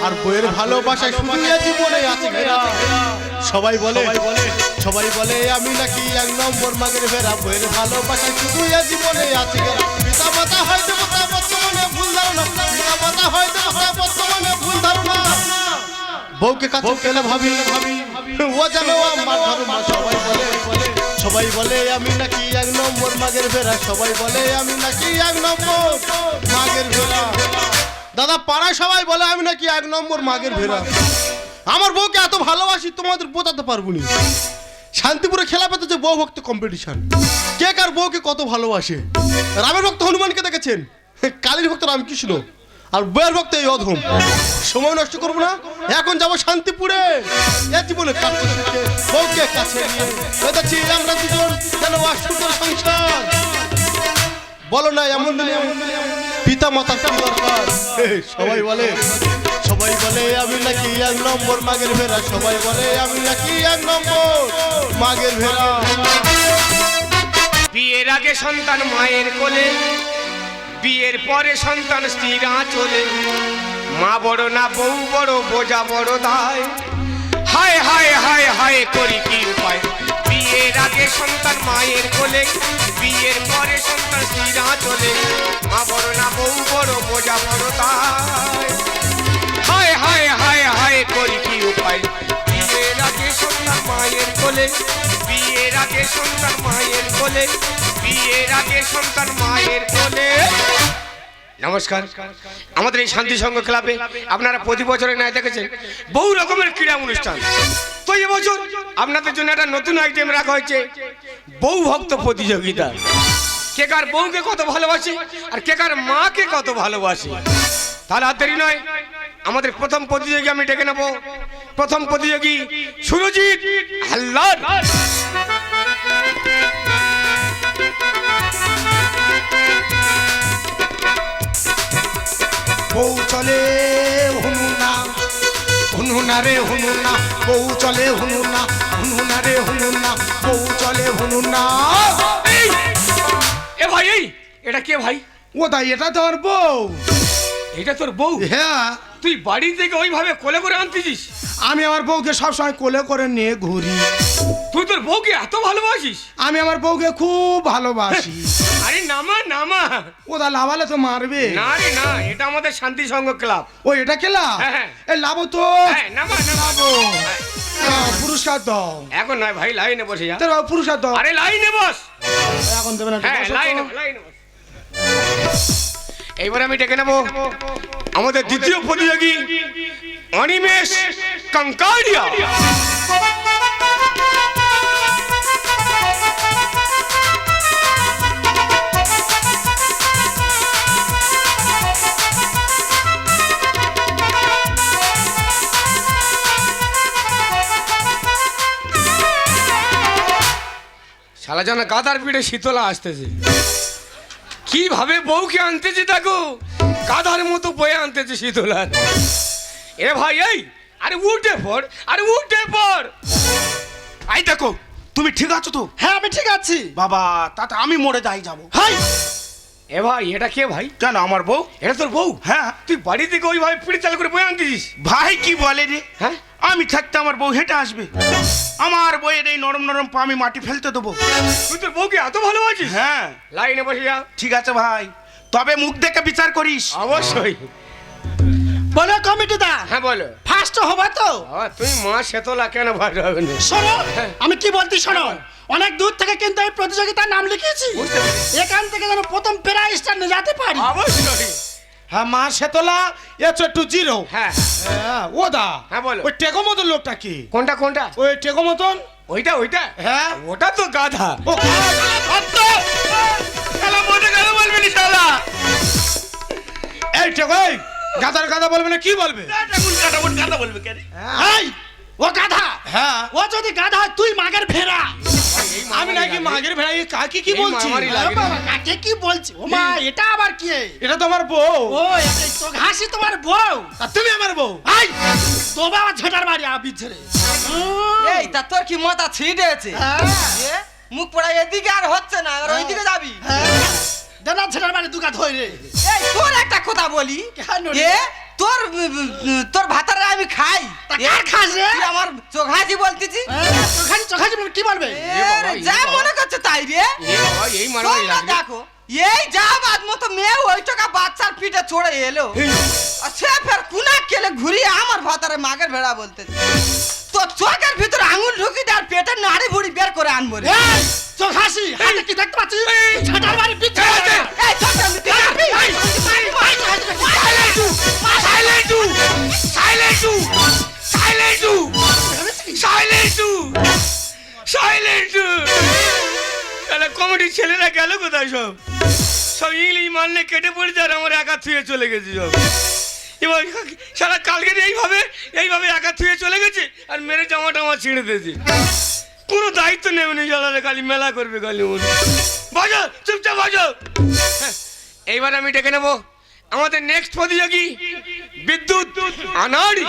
আর বইয়ের ভালোবাসায় শুধু এ জীবনে আছে ঘেরা। সবাই বলে আমি নাকি এক নম্বর মাগের ভেড়া। বইয়ের ভালোবাসায় শুধু এ জীবনে আছে ঘেরা। পিতা মাতা হয় দেবতা বর্তমানে ভুল ধারণা। পিতা মাতা হয় দেবতা বর্তমানে ভুল ধারণা। বউকে কাছে পেলে ভাবি ও জানো আমার ধর্ম। সবাই বলে আমি নাকি এক নম্বর মাগের ভেড়া। সবাই বলে আমি নাকি এক নম্বর মাগের ভেড়া। দাদা পাড়ায় সবাই বলে আমি নাকি এক নম্বর মাগের ভেড়া। আমার বউকে এত ভালোবাসি তোমাদের বোঝাতে পারবো না। শান্তিপুরে খেলা পেতেছে বউ ভক্ত কম্পিটিশন। কে কার বউকে কত ভালোবাসে। রামের ভক্ত হনুমানকে দেখেছেন, কালীর ভক্ত রামকৃষ্ণ, আর বউয়ের ভক্ত এই অধম। সময় নষ্ট করবো না, এখন যাবো শান্তিপুরে। এ জীবনে কাটতে শিখে বউকে কাছে নিয়ে বেঁধেছি আমরা দুজন যেন সুন্দর সংসার। বলো না এমন পিতা মাতা কি দরকার। সবাই বলে আমি নাকি এক নম্বর মাগের ভেড়া। সবাই বলে আমি নাকি এক নম্বর মাগের ভেড়া। বিয়ের আগে সন্তান মায়ের কোলে, বিয়ের পরে সন্তান স্ত্রীর আঁচলে। মা বড় না বউ বড়, বোঝা বড় দায়। হায় হায় হায় হায় করি কি উপায়। বিয়ের আগে সন্তান মায়ের কোলে, বিয়ের পরে সন্তান স্ত্রীর আঁচলে। মা বড় না বউ বড়, বোঝা বড় দায়। হায় হায় হায় হায় করি কি উপায়। বিয়ের আগে সন্তান মায়ের কোলে, বিয়ের আগে সন্তান মায়ের কোলে, বিয়ের আগে সন্তান মায়ের কোলে। নমস্কার, আমাদের এই শান্তি সংঘ ক্লাবে আপনারা প্রতি বছরের ন্যায় দেখেছেন বহু রকমের ক্রীড়া অনুষ্ঠান। তো এবছর আপনাদের জন্য একটা নতুন আইটেম রাখা হয়েছে, বউ ভক্ত প্রতিযোগিতা। কে কার বউকে কত ভালোবাসে আর কে কার মাকে কত ভালোবাসে। তার আর দেরি নয়, আমাদের প্রথম প্রতিযোগী আমি ডেকে নেব। প্রথম প্রতিযোগী সুরজিৎ হালদার। বউ চলে হুনুনা হুনুনা রে হুনুনা। বউ চলে হুনুনা হুনুনা রে হুনুনা। বউ চলে হুনুনা। এ ভাই, এই এটা কে ভাই? ও দা এটা তোর বউ। এটা তোর বউ? হ্যাঁ। তুই বাড়ি থেকে ওইভাবে কোলে করে আনতেছিস? আমি আমার বউকে সবসময় কোলে করে নিয়ে ঘুরি। তুই তোর বউকে এত ভালোবাসিস? আমি আমার বউকে খুব ভালোবাসি। আরে নামা নামা। ও দা লাভালে তো মারবে। না রে না, এটা আমাদের শান্তি সংঘ ক্লাব। ও এটা খেলা? হ্যাঁ। এ লাভো তো। হ্যাঁ, নামা নামা। পুরস্কার দাও। এখন নয় ভাই, লাইনে বসে যা। তোর পুরস্কার দাও। আরে লাইনে বস। এখন দেবে না। হ্যাঁ, লাইনে বস। এইবার আমি ডেকে নেব আমাদের দ্বিতীয় প্রতিযোগী অনিমেষ কঙ্কারিয়া। শালা জানা গাদার পিঠে শীতলা আসতেছে। কিভাবে বউকে আনতেছি দেখো, গাধার মতো বয়ে আনতেছে শীতলার। এ ভাই, এই আরে উঠে পড়, আরে উঠে পড়। আই দেখো, তুমি ঠিক আছো তো? হ্যাঁ আমি ঠিক আছি বাবা, তাতে আমি মরে যাই যাবো। হাই। এ ভাই, এটা কে ভাই? কেন আমার বউ? এটা তোর বউ? হ্যাঁ। তুই বাড়ি থেকে ওইভাবে পিড়ে চাল করে বয়ে আনতেছিস? ভাই কি বলে রে? হ্যাঁ, আমি থাকতে আমার বউ হেঁটে আসবে। আমার বইয়ের এই নরম নরম পা আমি মাটি ফেলতে দেবো। তুই তোর বউকে এত ভালোবাসিস? হ্যাঁ। লাইনে বসে যা। ঠিক আছে ভাই, তবে মুখ দেখে বিচার করিস। অবশ্যই। বলো কমিটি দা, হ্যাঁ বলো। ফার্স্ট হবে তো? তুই মা শীতলা কেন ভালো হবে না? শোনো, আমি কি বলতে শোনো, অনেক দূর থেকে কিন্তু এই প্রতিযোগিতার নাম লিখেছি। বুঝতে পেরেছি। এখান থেকে যেন প্রথম প্রাইজটা নিয়ে যেতে পারি। অবশ্যই। হ্যাঁ মা শেতলা, এছো একটু জিরো। হ্যাঁ হ্যাঁ ও দা। হ্যাঁ বলো। ওই টেকো মতন লোকটা কি? কোনটা কোনটা? ওই টেকো মতন। ওইটা ওইটা? হ্যাঁ। ওটা তো গাধা। ও শালা মোটে গাধা বলবি না শালা। এই টেকো, এই গাদার গাদা বলবে না কি বলবে? গাধা বলবে কেন? এই ও গাধা, হ্যাঁ। ও যদি গাধা হয় তুই মাগের ভেড়া। আমি নাকি মাগের ভেড়া? এই কাকি কি বলছি? মারামারি লাগে। বাবা, কাকে কি বলছি? ও মা, এটা আবার কি? এটা তো আমার বউ। ও এই তো হাসি তোমার বউ। আর তুমি আমার বউ। আই তো বাবা ঝেটার বাড়ি আবি ছেড়ে। এই তা তোর কি মাথা ছিটেছে? এ, মুখ পড়া এদিকে আর হচ্ছে না, আর ওইদিকে যাবি। দাদা ছেটার বাড়ি দুকা ধরে রে। এই তোর একটা কথা বলি, কেন রে? এ তোর তোর খাই তা কার খাস রে? তুই আমার চোখাজি বলতেছি চোখাজি কি বলবে? যা মনে করছে তাই রে এ বাবা, এই মারামারি তোমরা লাগবে। দেখো এই যা বাদ মতো মেয়ে ওই টাকা বাচ্চার পিঠে চড়ে এলো আর সে ফের কুনা কেলে ঘুরিয়ে আমার ভাতারে মাগের ভেড়া বলতেছে তো চোখের ভিতরে আঙুল ঢুকি আর পেটের নাড়ি ভুড়ি বের করে আনবো রে এই চোখাসি হাতে কি দেখতে পাচ্ছিস? ছাটার বাড়ি পিছে এই চোখটা আমি কমিটির ছেলেরা গেল কোথায়? সব সব ইংলিশ মানলে কেটে পড়েছে আর আমার একা থুয়ে চলে গেছে সব। এবার সারা কালকে এইভাবে একা থুয়ে চলে গেছে আর মেরে জামা টামা ছিঁড়ে দিয়েছে। কোনো দায়িত্ব নেবে নি, জ্বালালে খালি মেলা করবে খালি মনে। বাজো, চুপচাপ বাজো। হ্যাঁ, এইবার আমি ডেকে নেবো আমাদের নেক্সট প্রতিযোগী বিদ্যুৎ আনাড়ি।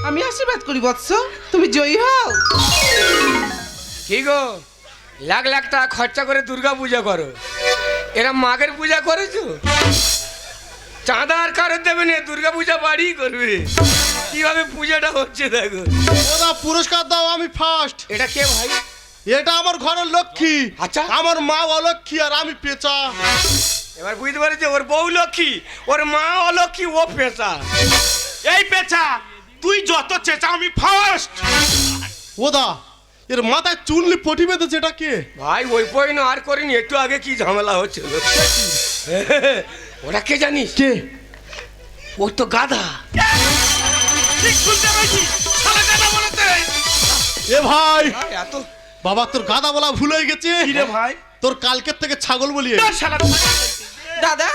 আমি আশীর্বাদ করি বৎস, তুমি জয়ী হও। কি গো, লাখ লাখ টাকা খরচা করে দুর্গা পূজা করো, এরা মাঘের পূজা করেছো? চাঁদা আর কারোর দেবে না, দুর্গা পূজা বাড়ি করবে। কিভাবে পূজাটা হচ্ছে দেখো। ওরা পুরস্কার দাও, আমি ফার্স্ট। এটা কে ভাই? এটা আমার ঘরের লক্ষ্মী। আচ্ছা। আমার মা অলক্ষ্মী আর আমি পেঁচা। এবার বুঝতে পারছি, ওর বউ লক্ষ্মী, ওর মা অলক্ষ্মী, ও পেঁচা। এই পেঁচা, তুই যত চেঁচা আমি ফার্স্ট। ওদা এর মাথায় চুনলি পটি বেঁধেছে, এটা কে? ভাই ওই পয়ন আর করিনি, একটু আগে কি ঝামেলা হচ্ছে ওরা কে জানিস? কে? ও তো গাধা। ঠিক শুনতে পেয়েছি, শালা গাধা বলেছে। এ ভাই, ভাই, এত বাবা তোর গাদা বলা ভুল হয়ে গেছে। কি রে ভাই? তোর কালকের থেকে ছাগল বলিয়ে। শালা দাদা,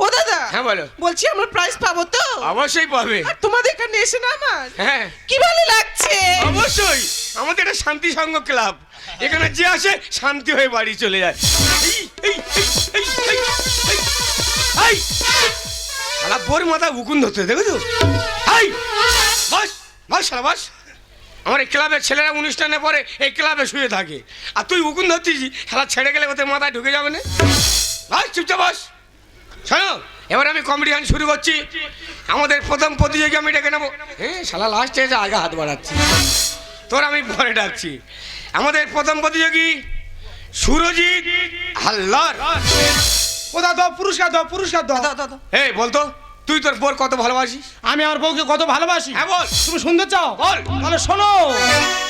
ও দাদা, হ্যাঁ বলো। বলছি আমরা প্রাইজ পাবো তো? অবশ্যই পাবে। আর তোমাদের এখানে এসে না আমার হ্যাঁ কি ভালো লাগছে। অবশ্যই, আমাদের এটা শান্তি সংঘ ক্লাব, এখানে যে আসে শান্তি হয়ে বাড়ি চলে যায়। শালা বোর মাথা উকুন ধরতে দেখেছো? বাস বাস শালা বাস। আমার এই ক্লাবের ছেলেরা অনুষ্ঠানের পরে এই ক্লাবে শুয়ে থাকে, আর তুই উকুন ধরতিস, শালা ছেড়ে গেলে ওদের মাথায় ঢুকে যাবে না। বাস, চুপচাপ বাস। শোনো, এবার আমি কম্পিটিশন শুরু করছি। আমাদের প্রথম প্রতিযোগী আমি ডেকে নেবো। হ্যাঁ শালা লাস্টে এসে আগে হাত বাড়াচ্ছি, তোর আমি পরে ডাকছি। আমাদের প্রথম প্রতিযোগী সুরজিৎ হালদার। ও দাদা, পুরস্কার দাও, পুরস্কার দাও। দাদা দাদা এই বলতো, তুই তোর বোর কত ভালোবাসিস? আমি আমার বউকে কত ভালোবাসি। হ্যাঁ বল। তুমি শুনতে চাও? বল। তাহলে শোনো।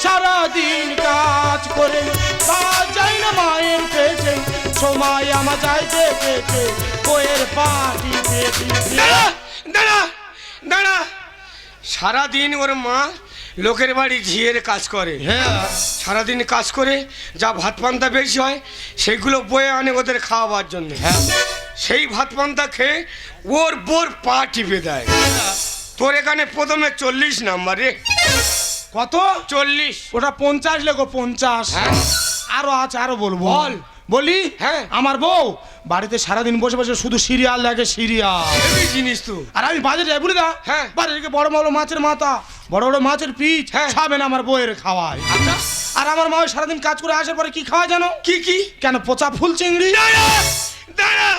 সারাদিন কাজ করে কাজ যাই না মায়ের পেটে, সময় আমার যায় পেটে, বইয়ের পাটি পেটে। দাঁড়া দাঁড়া দাঁড়া। সারাদিন ওর মা লোকের বাড়ি ঝিয়ের কাজ করে। হ্যাঁ, সারাদিন কাজ করে যা ভাত পান্তা বেশি হয় সেগুলো বয়ে আনে ওদের খাওয়াবার জন্য। সেই ভাত পান্তা খেয়ে ওর বোর পা টিপে দেয়। তোর এখানে প্রথমে 40 নাম্বারে। কত? 40। ওটা 50 লেখো, 50। হ্যাঁ। আরো আছে, আরো বলবো। বল। বলি? হ্যাঁ। আমার বউ বাড়িতে সারাদিন বসে বসে শুধু সিরিয়াল দেখে, সিরিয়াল। এই জিনিস তো। আর আমি বাজারে যাই, বুঝলি না? হ্যাঁ। বাজারে বড় বড় মাছের মাথা, বড় বড় মাছের পিচ, হ্যাঁ। খাবেন আমার বউয়ের খাওয়ায়। আচ্ছা, আর আমার মা ওই সারাদিন কাজ করে আসার পরে কি খাওয়ায় জানো? কি কি? কেন, পচা ফুল চিংড়ি। দাঁড়া দাঁড়া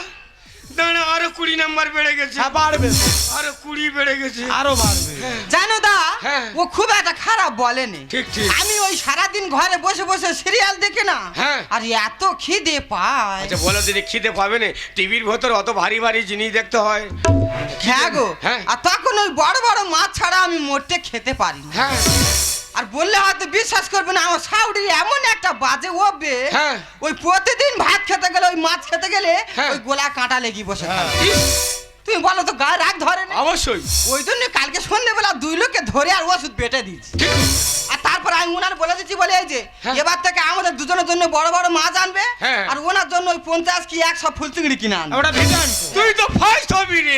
দাঁড়া, আরো 20 নাম্বার বেড়ে গেছে। হ্যাঁ, বাড়বে, আরো 20 বেড়ে গেছে। আরো বাড়বে। জানো দা হ্যাঁ। ও খুব একটা খারাপ বলেনি। ঠিক ঠিক। আমি ওই সারাদিন ঘরে বসে বসে সিরিয়াল দেখি না, হ্যাঁ। আর এত খিদে পায়। আচ্ছা বলো দিদি, খিদে পাবে না? টিভির ভেতর অত ভারী ভারী জিনিস দেখতে হয়। হ্যাঁ গো। হ্যাঁ। আর তখন ওই বড় বড় মাছ ছাড়া আমি মোটে খেতে পারি না। হ্যাঁ আর বললে হয়তো বিশ্বাস করবে না, আমার শাউরি এমন একটা বাজে ওবে। হ্যাঁ। ওই প্রতিদিন ভাত খেতে গেলে, ওই মাছ খেতে গেলে হ্যাঁ। ওই গোলা কাঁটা লেগে বসে থাকে। ইস, তুমি বলো তো গায়ে রাগ ধরে না? অবশ্যই। ওই জন্য কালকে সন্ধ্যেবেলা 2 লোককে ধরে আর ওষুধ বেটে দিচ্ছি। আর তারপর আমি ওনার বলে দিচ্ছি, বলে এই যে হ্যাঁ। এবার থেকে আমাদের দুজনের জন্য বড় বড় মাছ আনবে, হ্যাঁ। আর ওনার জন্য ওই 50 কি 100 ফুল চিংড়ি কিনে আনবে। ওটা ভিটান। তুই তো ফার্স্ট হবি রে।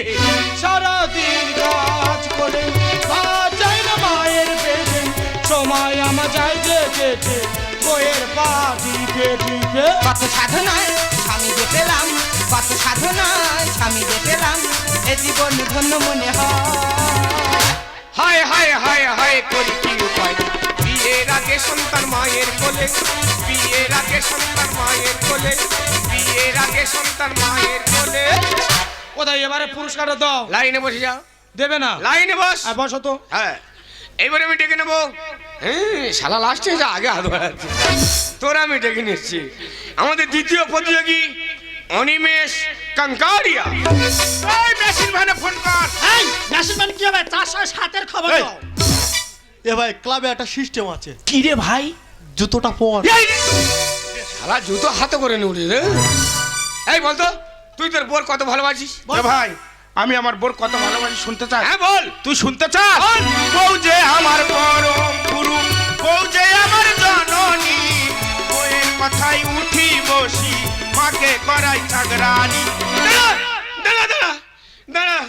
সারাদিন কাজ করে কাজ যাই না মায়ের পেটে, সময় আমার যায় পেটে, বইয়ের পাটি পেটিতে কত সাধনায় স্বামীকে পেলাম, কত সাধনায় স্বামীকে পেলাম, এ জীবন ধন্য মনে হয়। হায় হায় হায় হায় করি কি উপায়, বিয়ের আগে সন্তান মায়ের কোলে, বিয়ের আগে সন্তান মায়ের কোলে, বিয়ের আগে সন্তান মায়ের কোলে। কোথায় এবারে পুরস্কারটা দাও। লাইনে বসে যাও, দেবে না? লাইনে বস। বসো তো। হ্যাঁ, এইবারে আমি ডেকে নেবো। হ্যাঁ, শালা লাস্টে যা আগে হাত বাড়াচ্ছে, তোরা আমি ডেকে নিচ্ছি। আমাদের দ্বিতীয় প্রতিযোগী অনিমেষ কাঙ্কারিয়া। এই মেশিন ভ্যানে ফোন কর। এই ন্যাশনাল কি হবে? 407 খবর এই। দাও। এ ভাই ক্লাবে একটা সিস্টেম আছে, কি রে ভাই? জুতোটা পর। এই শালা জুতো হাতে করে নিউলি রে। এই বলতো, তুই তোর বোর কত ভালোবাসিস? এ ভাই, আমি আমার বোর কত ভালোবাসি শুনতে চাই? হ্যাঁ বল। তুই শুনতে চাস? বল। বউ যে আমার পরম গুরু, বউ যে আমার জননী, বউয়ের কথায় উঠি বসি, মাকে করাই চাকরানি। দাঁড়া দাঁড়া দাঁড়া দাঁড়া,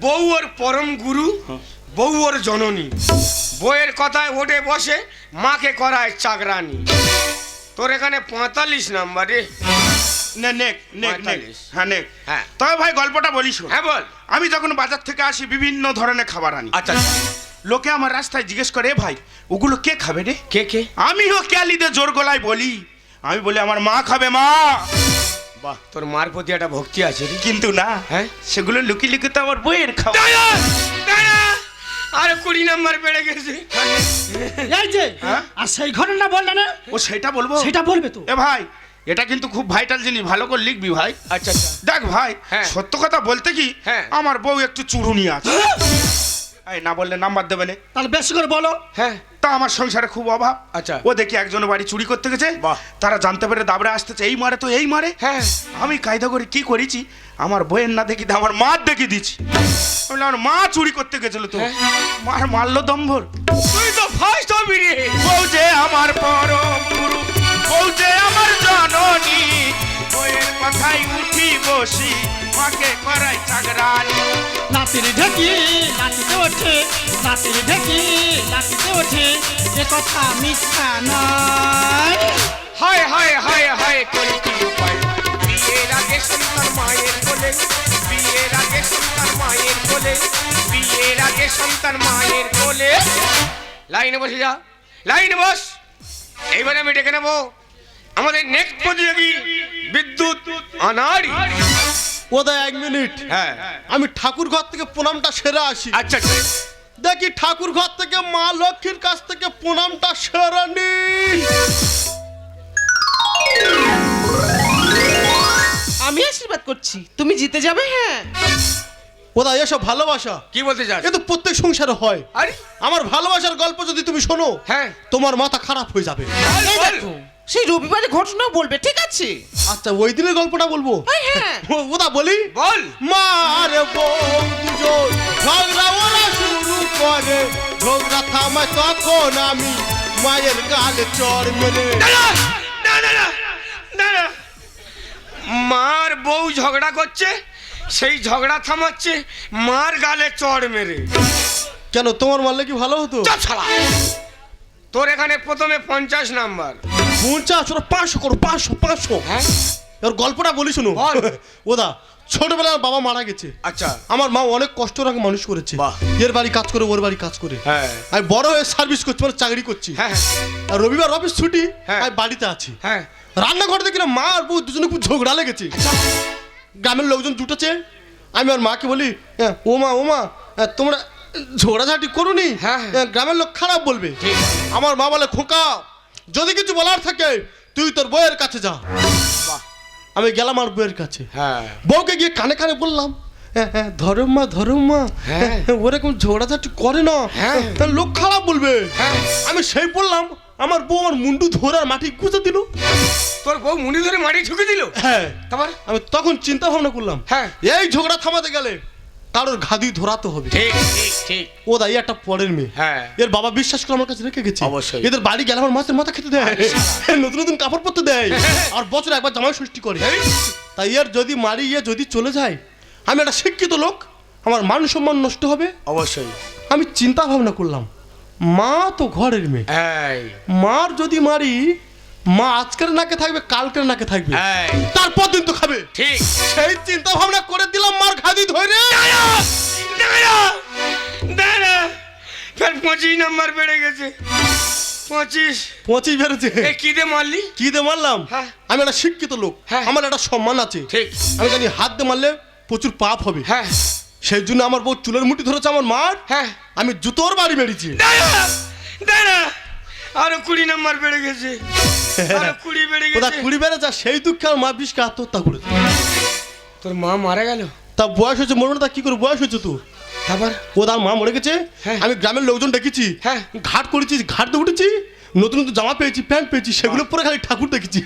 বউ ওর পরম গুরু, বউ ওর জননী, বউয়ের কথায় ওঠে বসে, মাকে করায় চাকরানি। তোর এখানে 45 নাম্বার রে। নে নেক নেক নেক 45 হ্যাঁ নেক। হ্যাঁ। তবে ভাই গল্পটা বলি শোন। হ্যাঁ বল। আমি যখন বাজার থেকে আসি বিভিন্ন ধরনের খাবার আনি। আচ্ছা লোকে আমার রাস্তায় জিজ্ঞেস করে, "এ ভাই, ওগুলো কে খাবে রে?" কে কে? আমিও ক্যালিতে জোর গলায় বলি, আমি বলি আমার মা খাবে, মা। বাহ, তোর মার প্রতি একটা ভক্তি আছে রে। কিন্তু না, হ্যাঁ? সেগুলো লুকিয়ে লুকিয়ে তো আমার বইয়ের খাওয়া। দাঁড়া দাঁড়া, আর 20 নাম্বার বেড়ে গেছে। এই যে হ্যাঁ? আর সেই ঘটনা বললে না, ও সেটা বলবো? সেটা বলবে তো। এ ভাই, এটা কিন্তু খুব ভাইটাল জিনিস, ভালো করে লিখবি ভাই। আচ্ছা আচ্ছা। দেখ ভাই, হ্যাঁ। সত্য কথা বলতে কি, হ্যাঁ। আমার বউ একটু চুরুনি আছে। এই না বললে নাম্বার দেবে না। তাহলে বেশি করে বলো। হ্যাঁ তা আমার সংসারে খুব অভাব। আচ্ছা। ও দেখি একজনের বাড়ি চুরি করতে গেছে, বাহ। তারা জানতে পেরে দাবড়ে আসতেছে, এই মারে তো এই মারে। হ্যাঁ। আমি কায়দা করে কি করেছি, আমার বইয়ের না দেখি আমার মার দেখে দিচ্ছি। বললাম, আমার মা চুরি করতে গেছিল তো, মার মারলো দম্ভর। তুই তো ফার্স্ট হবি রে। বউ যে আমার পরম গুরু, বউ যে আমার জননী, বইয়ের কথাই উঠি বসি, মাকে করাই চাকরানি। নাতির ঢেকি নাতিতে ওঠে, নাতির ঢেকি নাতিতে ওঠে, এ কথা মিথ্যা নয়। হায় হায় হায় হায় করি কি উপায়, বিয়ের আগে সন্তান মায়ের কোলে, বিয়ের আগে সন্তান মায়ের কোলে, বিয়ের আগে সন্তান মায়ের কোলে। লাইনে বসে যা, লাইনে বস। এইবারে আমি ডেকে নেবো আমাদের নেক্সট প্রতিযোগী বিদ্যুৎ আনাড়ি। ওদা 1 মিনিট, হ্যাঁ আমি ঠাকুর ঘর থেকে প্রণামটা সেরে আসি। আচ্ছা আচ্ছা। দেখি ঠাকুর ঘর থেকে মা লক্ষ্মীর কাছ থেকে প্রণামটা সেরে নি। আমি আশীর্বাদ করছি, তুমি জিতে যাবে। হ্যাঁ, ওদা এসব ভালোবাসা কি বলতে চাস? কিন্তু প্রত্যেক সংসারে হয়। আরে আমার ভালোবাসার গল্প যদি তুমি শোনো, হ্যাঁ। তোমার মাথা খারাপ হয়ে যাবে। এই দেখো, সেই রবিবারের ঘটনা বলবে, ঠিক আছে? আচ্ছা, ওই দিনের গল্পটা বলবো। হ্যাঁ। ওদা বলি, বল। মা আর বউ দুজন ঝগড়া ওরা শুরু করে, ঝগড়া থামায় তখন আমি মায়ের গালে চড় মেরে। দাঁড়া দাঁড়া দাঁড়া দাঁড়া। মার বউ ঝগড়া করছে, সেই ঝগড়া থামাচ্ছে মার গালে চড় মেরে। কেন, তোমার মারলে কি ভালো হতো? চল শালা। তোর এখানে প্রথমে 50 নাম্বার। 50 ওরা 500 করো, 500। হ্যাঁ এর গল্পটা বলি শুনো। বল। ওদা ছোটবেলায় আমার বাবা মারা গেছে। আচ্ছা। আমার মা অনেক কষ্ট করে মানুষ করেছে। বাহ। এর বাড়ি কাজ করে, ওর বাড়ি কাজ করে। হ্যাঁ আমি বড় হয়ে সার্ভিস করছি, মানে চাকরি করছি। হ্যাঁ আর রবিবার অফিস ছুটি, হ্যাঁ। আমি বাড়িতে আছি। হ্যাঁ। রান্নাঘর দেখি না মা আর বউ দুজনে খুব ঝগড়া লেগেছে। গ্রামের লোকজন জুটেছে। আমি আর মাকে বলি, ও মা তোমরা ঝগড়াঝাটি করুনি, হ্যাঁ। গ্রামের লোক খারাপ বলবে। আমার মা বলে, খোকা যদি কিছু বলার থাকে তুই তোর বউয়ের কাছে যা। আমি গেলাম আর বউয়ের কাছে। হ্যাঁ। বউকে গিয়ে কানে কানে বললাম, ধরম মা হ্যাঁ। ওরকম ঝগড়াঝাটি করে না, হ্যাঁ। লোক খারাপ বলবে। হ্যাঁ। আমি সেই বললাম, আমার বউ আমার মুন্ডু ধরে আর মাটি গুঁজে দিল। তোর বউ মুড়ি ধরে মাটি ঠুকে দিল। হ্যাঁ। তারপর আমি তখন চিন্তা ভাবনা করলাম, হ্যাঁ। এই ঝগড়া থামাতে গেলে কারোর ঘাদি ধরাতে হবে। ঠিক ঠিক ঠিক। ও দাই একটা পরের মেয়ে। হ্যাঁ। এর বাবা বিশ্বাস করে আমার কাছে রেখে গেছে। অবশ্যই। এদের বাড়ি গেলে আমার মাছের মাথা খেতে দেয়, নতুন নতুন কাপড় পরতে দেয়, আর বছরে একবার জামাই ষষ্ঠী করে। তাই এর যদি মারি যদি চলে যায়, আমি একটা শিক্ষিত লোক, আমার মান সম্মান নষ্ট হবে। অবশ্যই। আমি চিন্তা ভাবনা করলাম, মা তো ঘরের মেয়ে, এই মার যদি মারি মা আজকের নাকে থাকবে কালকের নাকে থাকবে, এই তারপর দিন তো খাবে। ঠিক। সেই চিন্তা ভাবনা করে দিলাম মার খাদি ধরে। দাঁড়া, ফের 25 নাম্বার বেড়ে গেছে। 25 25 বেড়েছে। এ কি দে মারলি? কি দিয়ে মারলাম? হ্যাঁ। আমি একটা শিক্ষিত লোক, হ্যাঁ। আমার একটা সম্মান আছে। ঠিক। আমি জানি হাত দিয়ে মারলে প্রচুর পাপ হবে। হ্যাঁ সেই জন্য আমার বউ চুলের মুঠি ধরেছে আমার মার, হ্যাঁ। আমি জুতোর বাড়ি মেরেছি। দাঁড়া, দাঁড়া, আরো 20 নাম্বার বেড়ে গেছে। আরো 20 বেড়ে ওটা গেছে। 20 বেড়েছে, সেই দুঃখে আমার মা বিষকে আত্মহত্যা করেছে। তোর মা মারা গেল? তা বয়স হয়েছে, মরবে না, তা কি করে বয়স হয়েছে তো? তারপর ও তার মা মরে গেছে। হ্যাঁ। আমি গ্রামের লোকজন ডেকেছি, হ্যাঁ। ঘাট করেছি, ঘাট দিয়ে উঠেছি, নতুন নতুন জামা পেয়েছি, প্যান্ট পেয়েছি, সেগুলো পরে খালি ঠাকুর দেখেছি।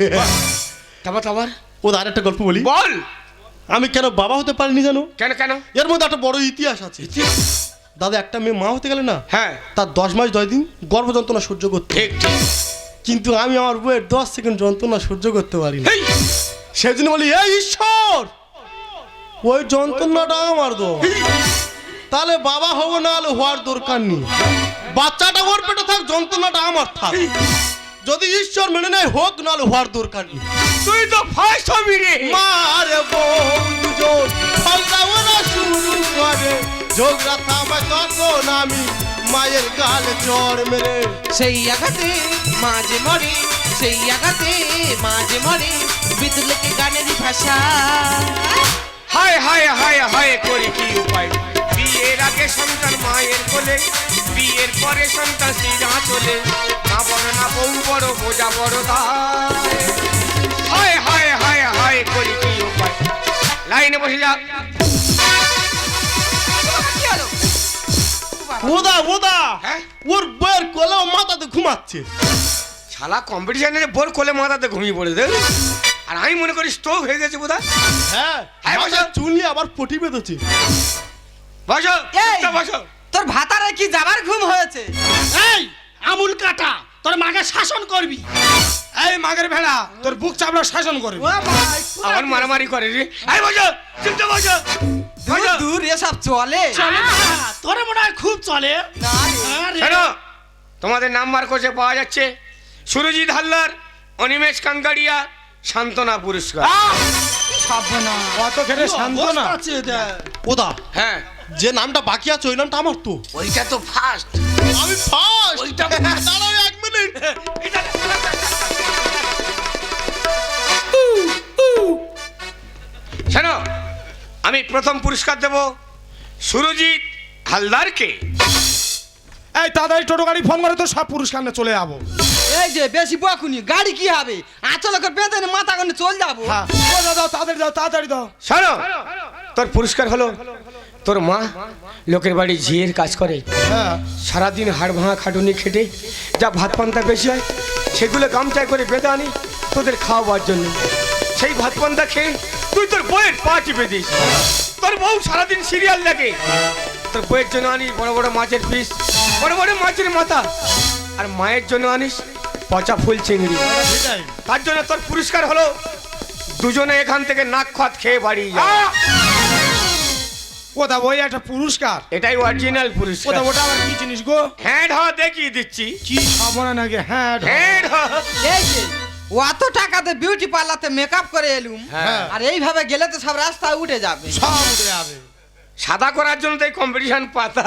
তারপর ও আর একটা গল্প বলি। বল। আমি কেন বাবা হতে পারিনি জানো? কেন কেন? এর মধ্যে একটা বড় ইতিহাস আছে। দাদা, একটা মেয়ে মা হতে গেলে না, হ্যাঁ তার 10 মাস 10 দিন গর্ভ যন্ত্রণা সহ্য করতে, ঠিক ঠিক। কিন্তু আমি আমার বউয়ের 10 সেকেন্ড যন্ত্রণা সহ্য করতে পারি না। এই, সেই জন্য বলি, এই ঈশ্বর, ওই যন্ত্রণাটা আমার দো, তাহলে বাবা হবো, না হলে হওয়ার দরকার নেই, বাচ্চাটা ওর পেটে থাক, যন্ত্রণাটা আমার থাক, যদি ঈশ্বর মেনে নেয় হোক, না হলে হওয়ার দরকার নেই। তুই তো ফার্স্ট হবি রে। মারে বউ দুজন ফলটা ওরা শুরু করে, ঝগড়া থামায় তখন আমি মায়ের গালে চড় মেরে। সেই আঘাতে মাঝে মরে, সেই আঘাতে মাঝে মরে, বিদ্যুৎকে গানেরই ভাষা। হায় হায় হায় হায় করি কি উপায়? বিয়ের আগে সন্তান মায়ের কোলে, বিয়ের পরে সন্তান সিরা চলে, না বড় না বউ বড়, বোঝা বড় দায়। হায় হায় হায় হায় করি কি উপায়? লাইনে বসে যা। কি হলো? ওদা ওদা, হ্যাঁ? ওর বউয়ের কোলেও মাথাতে ঘুমাচ্ছে। শালা কম্পিটিশনের বোর কোলে মাথাতে ঘুমিয়ে পড়ে দেখ। আর আমি মনে করি স্ট্রোক হয়ে গেছে বোধ হয়। হ্যাঁ, হ্যাঁ, মাথায় বসো। চুল নিয়ে আবার পটি বেঁধেছে। বসো, এই! চুপচাপ বসো। তোর ভাতারে কি যাবার ঘুম হয়েছে? এই আমুল কাটা, তোর মাকে শাসন করবি। এই মাগের ভেড়া, তোর বুক চাপড়া শাসন করবি। ও ভাই, আমার মারামারি করে রে। এই বসো, চুপচাপ বসো। দূর বসো। দূর এসব চলে চলে না, তোর মনে হয় খুব চলে। না রে। আরে, শোনো, তোমাদের নাম্বার কোচে পাওয়া যাচ্ছে সুরজিৎ হালদার, অনিমেষ কাঙ্গাড়িয়া, সান্ত্বনা পুরস্কার। সর্বনাশ। কত খেটে শান্ত না। অবস্থা আছে এটা। ওদা, হ্যাঁ, যে নামটা বাকি আছে ওই নামটা আমার তো। ওইটা তো ফার্স্ট। আমি ফার্স্ট। ওইটা দাঁড়াও 1 মিনিট। শোনো, আমি প্রথম পুরস্কার দেব সুরজিৎ হালদারকে। এই তাড়াতাড়ি টোটো গাড়ি ফোন করে তো সব পুরস্কার নিয়ে চলে যাবো। এই যে বেশি বকুনি, গাড়ি কি হবে? আচল করে বেঁধে নে, মাথা করে চল যাবো। হ্যাঁ, ও দাও তাড়াতাড়ি দাও, তাড়াতাড়ি দাও। শোনো, তোর পুরস্কার হলো তোর মা লোকের বাড়ি ঝিয়ের কাজ করে, হ্যাঁ, সারাদিন হাড় ভাঙা খাটুনি খেটে যা ভাত পান্তা বেশি হয় সেগুলো গামছায় করে বেঁধে আনি তোদের খাওয়াবার জন্য। সেই ভাত পান্তা খেয়ে তুই তোর বউয়ের পা টিপে দিস। তোর বউ সারাদিন সিরিয়াল দেখে, তোর বউয়ের জন্য আনিস বড় বড় মাছের পিস, বড় বড় মাছের মাথা, আর মায়ের জন্য আনিস পচা ফুল চিংড়ি। এটাই। তার জন্য তোর পুরস্কার হলো দুজনে এখান থেকে নাক খাত খেয়ে বাড়ি যা। ওটা ওই একটা পুরস্কার। এটাই অরিজিনাল পুরস্কার। ওটা ওটা আবার কি জিনিস গো? হ্যাঁ দেখিয়ে দিচ্ছি। কি সাবনা নাকি? হ্যাঁ, হ্যাঁ এই যে অত টাকাতে বিউটি পার্লারতে মেকআপ করে এলুম, হ্যাঁ। আর এইভাবে গেলে তো সব রাস্তায় উঠে যাবে। সব উঠে যাবে। সাদা করার জন্য তো এই কম্পিটিশন পাতা।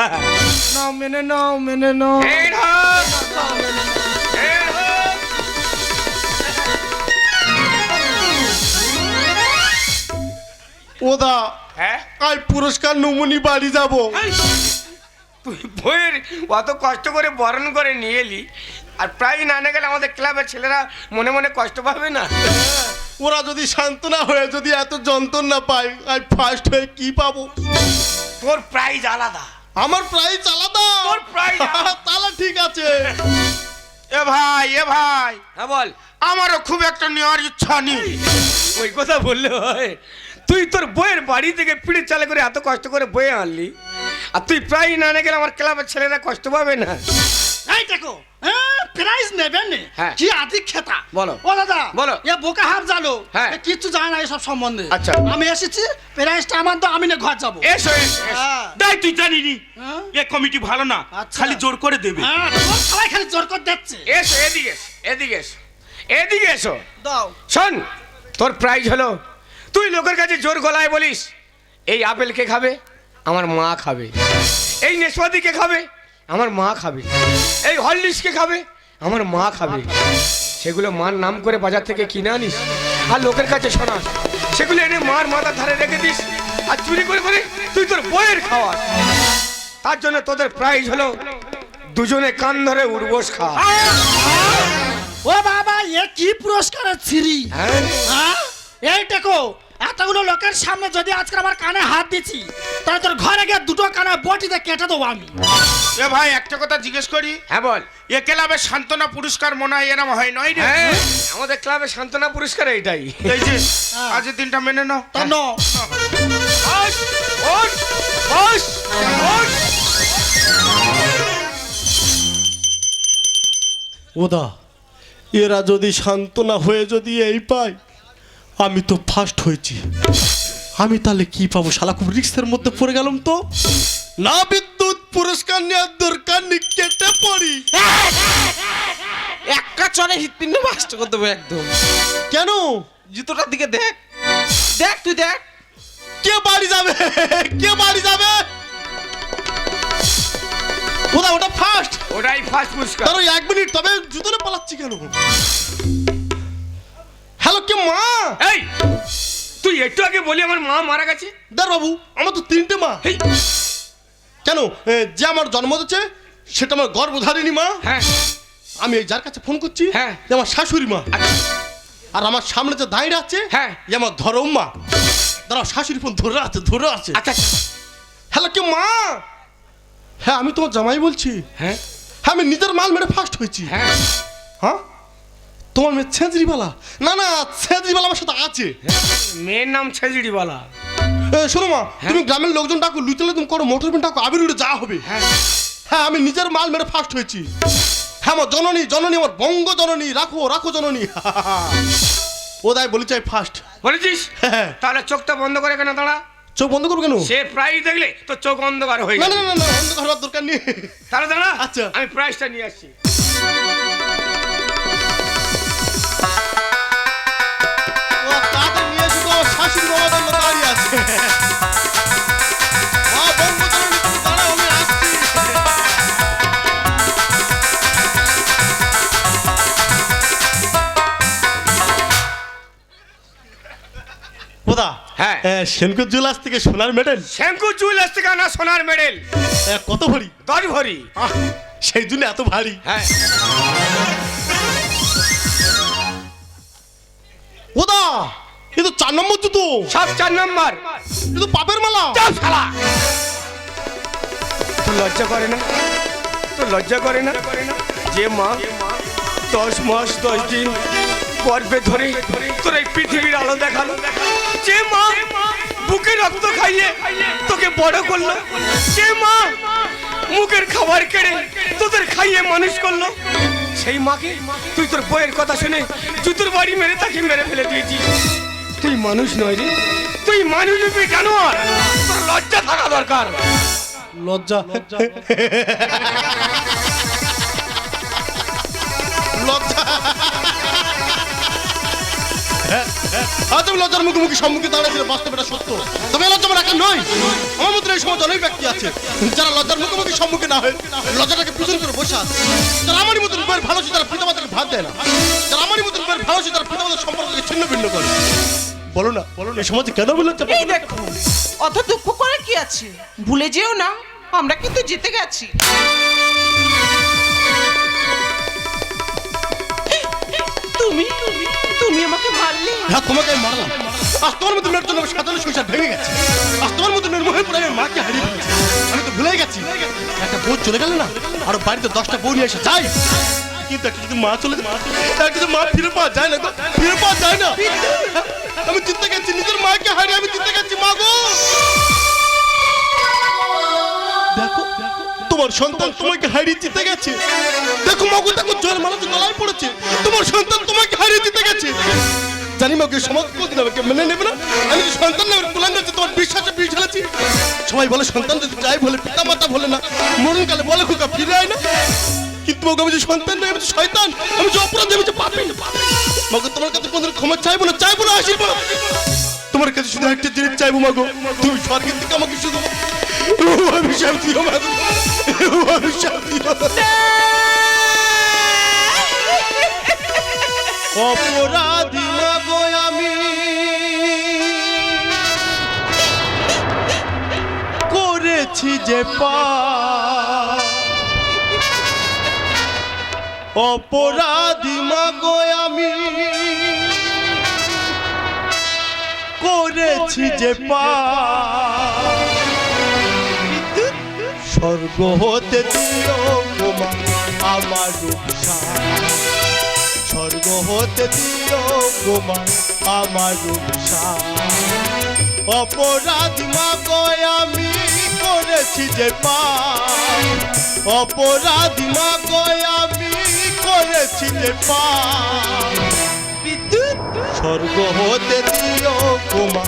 নাও মেনে নাও, মেনে নাও। ওদা, হ্যাঁ, আই পুরস্কার নমুনি বাড়ি যাব। তুই বইয়ের অত কষ্ট করে বরণ করে নিয়ে এলি, আর প্রায় না না গেলে আমাদের ক্লাবের ছেলেরা মনে মনে কষ্ট পাবে না? ওরা যদি সান্ত্বনা হয়ে যদি এত যন্ত্রণা পায়, আই ফার্স্ট হয়ে কি পাবো? তোর প্রাইজ আলাদা। আমার প্রাইস আলাদা। তোর প্রাইজ আলাদা। তাহলে ঠিক আছে। এ ভাই, এ ভাই, হ্যাঁ বল। আমারও খুব একটা নেওয়ার ইচ্ছা নেই। ওই কথা বললে হয়? তুই তোর বইয়ের বাড়ি থেকে পিড়ে চালে করে এত কষ্ট করে বয়ে আনলি, আর তুই প্রায় না না গেলে আমার ক্লাবের ছেলেরা কষ্ট পাবে না? এই দেখো প্রাইজ নেবেন নে হ্যাঁ। কি আদি খেতা বলো। ও দাদা বলো। এ বোকা হাফ জানো হ্যাঁ। এ কিচ্ছু জানে না এসব সম্বন্ধে আচ্ছা। আমি এসেছি প্রাইজটা আমার তো আমি না ঘর যাবো এসো এসো হ্যাঁ। দেখ তুই জানিনি হ্যাঁ? এ কমিটি ভালো না আচ্ছা। খালি জোর করে দেবে হ্যাঁ তোমার সবাই খালি জোর করে দিচ্ছে এসো এদিকে এসো, এদিকে এসো, এদিকে এসো। দাও শোন, তোর প্রাইজ হলো তুই লোকের কাছে জোর গলায় বলিস এই আপেল কে খাবে, আমার মা খাবে। এই নেশপাতি কে খাবে, আমার মা খাবে। এই হরলিক্স কে খাবে, আমার মা খাবে। সেগুলো মার নাম করে বাজার থেকে কিনে আনিস আর লোকের কাছে শোনাস, সেগুলো এনে মার মাথার ধারে রেখে দিস আর চুরি করে করে তুই তোর বইয়ের খাওয়াস। তার জন্য তোদের প্রাইজ হলো দুজনে কান ধরে উঠবোস খাওয়া। ও বাবা এ কি পুরস্কারের ছিরি হ্যাঁ? হ্যাঁ এই দেখো এতগুলো লোকের সামনে যদি আজকে আমার কানে হাত দিচ্ছি তাহলে তোর ঘরে গিয়ে দুটো কানে বটিতে কেটে দেবো আমি এ ভাই একটা কথা জিজ্ঞেস করি হ্যাঁ বল। এ ক্লাবের সান্ত্বনা পুরস্কার মনে হয় এরম হয় নয় রে হ্যাঁ, আমাদের ক্লাবের সান্ত্বনা পুরস্কার এইটাই। এই যে আজের দিনটা মেনে নাও তা ন বস, বস, বস, বস। ওদা এরা যদি সান্ত্বনা হয়ে যদি এই পায়, আমি তো ফার্স্ট হয়েছি, আমি তাহলে কি পাবো? শালা খুব রিস্কের মধ্যে পড়ে গেলাম তো। না বিদ্যুৎ পুরস্কার নেওয়ার দরকার নেই, কেটে পড়ি। একটা চলে হৃৎপিণ্ড বাস্ট করে দেবো একদম। কেন? জুতোটার দিকে দেখ, দেখ তুই দেখ। কে বাড়ি যাবে? কে বাড়ি যাবে? ওদা ওটা ফার্স্ট। ওটাই ফার্স্ট পুরস্কার। ধরো 1 মিনিট, তবে জুতোরে পালাচ্ছি কেন? হ্যালো, কে মা? এই তুই একটু আগে বলি আমার মা মারা গেছে। দার বাবু, আমার তো 3টে মা। এই, কেন? যে আমার জন্ম দিচ্ছে সেটা আমার গর্ভধারিণী মা। হ্যাঁ আমি এই যার কাছে ফোন করছি হ্যাঁ। যে আমার শাশুড়ি মা। আচ্ছা, আর আমার সামনে যে দাঁড়িয়ে আছে হ্যাঁ। যে আমার ধরম মা। দাঁড়াও, শাশুড়ি ফোন ধরে আছে, ধরে আছে। আচ্ছা, হ্যালো, কে মা? হ্যাঁ, আমি তোমার জামাই বলছি। হ্যাঁ হ্যাঁ, আমি নিজের মাল মেরে ফার্স্ট হয়েছি। হ্যাঁ। হ্যাঁ, তোমার মেয়ে ছেঁচড়িওয়ালা? না না, ছেঁচড়িওয়ালা আমার সাথে আছে। মেয়ের নাম ছেজড়িওয়ালা। শোনো মা, তুমি গ্রামের লোকজন ডাকো, লুচলে তুমি করো, মোটর পেন ডাকো, আবির উড়ে যা হবে। হ্যাঁ হ্যাঁ, আমি নিজের মাল মেরে ফার্স্ট হয়েছি। হ্যাঁ, আমার জননী, জননী, আমার বঙ্গ জননী, রাখো রাখো জননী। ও দায় বলি চাই ফার্স্ট। বলেছিস? হ্যাঁ। তাহলে চোখটা বন্ধ করে কেন দাঁড়া? চোখ বন্ধ করবো কেন? সে প্রাইজ দেখলে তো চোখ অন্ধকার হয়ে না গেল। না না না, বন্ধ করার দরকার নেই। তাহলে দাঁড়া, আচ্ছা। আমি প্রাইজটা নিয়ে আসছি। ও তাতে নিয়ে এসে তো আমার শাশুড়ি বাবা জন্য দাঁড়িয়ে আছে। মা, বঙ্গ জননী, তুমি দাঁড়াও, আমি আসছি। ওদা, হ্যাঁ। সেনকুর জুয়েলার্স থেকে সোনার মেডেল শ্যাম্পু জুয়েলার্স থেকে আনা সোনার মেডেল। কত ভরি? 10 ভরি। সেই জন্য এত ভারী। হ্যাঁ ওদা, এ তো 4 নম্বর জুতো, সব 4 নাম্বার। এ তো পাপের মালা। চল শালা, তোর লজ্জা করে না? তোর লজ্জা করে না যে মা 10 মাস 10 দিন গর্ভে ধরে তোর এই পৃথিবীর আলো দেখালো, যে মা বুকে রক্ত খাইয়ে তোকে বড় করলো, যে মা মুখের খাবার কেড়ে তোদের খাইয়ে মানুষ করলো, সেই মাকে তুই তোর বইয়ের কথা শুনে জুতোর বাড়ি মেরে তাকে মেরে ফেলে দিয়েছিস। তুই মানুষ নয় রে, তুই মানুষ রূপী জানোয়ার। তোর লজ্জা থাকা দরকার। লজ্জা লজ্জা। আজ আমি লজ্জার মুখোমুখি সম্মুখে দাঁড়িয়েছিল, বাস্তব এটা সত্য। তবে লজ্জা আমার একা নয়, আমার মধ্যে এই সময় অনেক ব্যক্তি আছে যারা লজ্জার মুখোমুখি সম্মুখীন না হয়ে লজ্জাটাকে পিছন করে বসে আছে। যারা আমারই মতন বইয়ের ভালো তারা পিতামাতাকে ভাত দেয় না, যারা আমারই মতন বইয়ের ভালো তারা পিতামাতার সম্পর্ককে ছিন্ন ভিন্ন করে। বলো না, বলো না, এই সমাজে কেন লজ্জা? এই দেখো, অত দুঃখ করে কি আছে? ভুলে যেও না আমরা কিন্তু জিতে গেছি। তুমি তুমি আমাকে মারলে। হ্যাঁ, তোমাকে আমি মারলাম। আজ তোমার মতো মেয়ের জন্য আমার সাধারণ সংসার ভেঙে গেছে। আজ তোমার মতো মেয়ের মুখে পড়ে আমি মাকে হারিয়ে ফেলেছি। আমি তো ভুলে গেছি, একটা বউ চলে গেলে না আর বাড়িতে 10টা বউ নিয়ে এসে যাই, কিন্তু একটা যদি মা চলে যায়, একটা যদি মা ফিরে পাওয়া যায় না, ফিরে পাওয়া যায় না। আমি জিতে গেছি, নিজের মাকে হারিয়ে আমি জিতে গেছি। মা গো, দেখো তোমার সন্তান তোমাকে হারিয়ে জিতে গেছে। দেখো মাগো, দেখো জয়ের মালা তো গলায় পড়েছে, তোমার সন্তান তোমাকে হারিয়ে জিতে গেছে। জানি মাকে সমাজ কোনদিন আমাকে মেনে নেবে না। আমি যে সন্তান নেবার প্ল্যান করছি, তোমার বিশ্বাসে বিষ ঢালেছি। সবাই বলে সন্তান যদি চাই বলে, পিতা মাতা বলে না, মরণকালে বলে খোকা ফিরে আয় না। কিন্তু মাকে আমি যে সন্তান নই, আমি যে শয়তান, আমি যে অপরাধ, আমি যে পাপী। মাকে তোমার কাছে কোনদিন ক্ষমা চাইবো না, চাইবো না আশীর্বাদ। তোমার কাছে শুধু একটা জিনিস চাইবো মাগো, তুমি স্বর্গের থেকে আমাকে শুধু অভিশাপ দিও মাগো, অভিশাপ দিও। অপরাধী মাগো আমি, করেছি যে পাপ। অপরাধী মাগো আমি, করেছি যে পাপ। স্বর্গ হতে দিও গোমা আমার রূপসা, স্বর্গ হতে দিও গোমা আমার রূপসা। অপরাধী মাগো আমি, করেছি যে পাপ। অপরাধী মাগো আমি, করেছি যে পাপ। স্বর্গ হতে দিও গোমা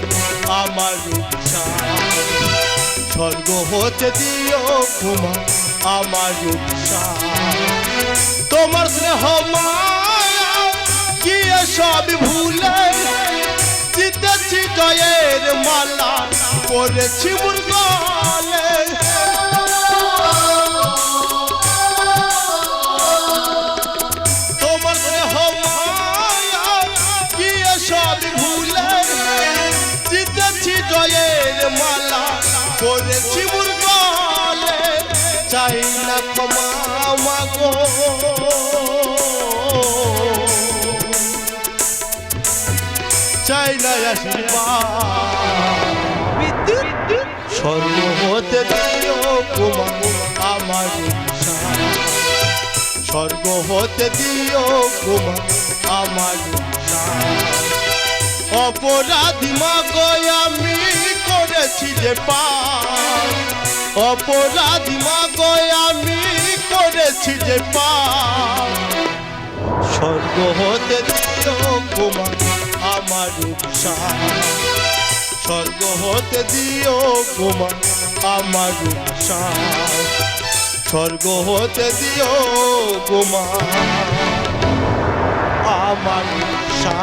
আমার রূপসা, স্বর্গ হতে দিও গোমা আমার রূপসা। তোমার স্নেহ মায়া কি সব ভুলে, জিতেছি জয়ের মালা পরেছি মোর গলে। তোমার স্নেহ মায়া কি সব ভুলে, জিতেছি জয়ের মালা পরেছি মোর গলে। চাই না ক্ষমা মাগো, চাই না আশীর্বাদ। স্বর্গ হতে দিও গোমা আমার রূপসা, স্বর্গ হতে দিও গোমা আমার রূপসা। অপরাধী মাগো আমি, করেছি যে পাপ। অপরাধী মাগো আমি, করেছি যে পাপ। স্বর্গ হতে দিও গোমা আমার রূপসা, স্বর্গ হতে দিও গোমা আমার রূপসা, স্বর্গ হতে দিও গোমা আমার রূপসা।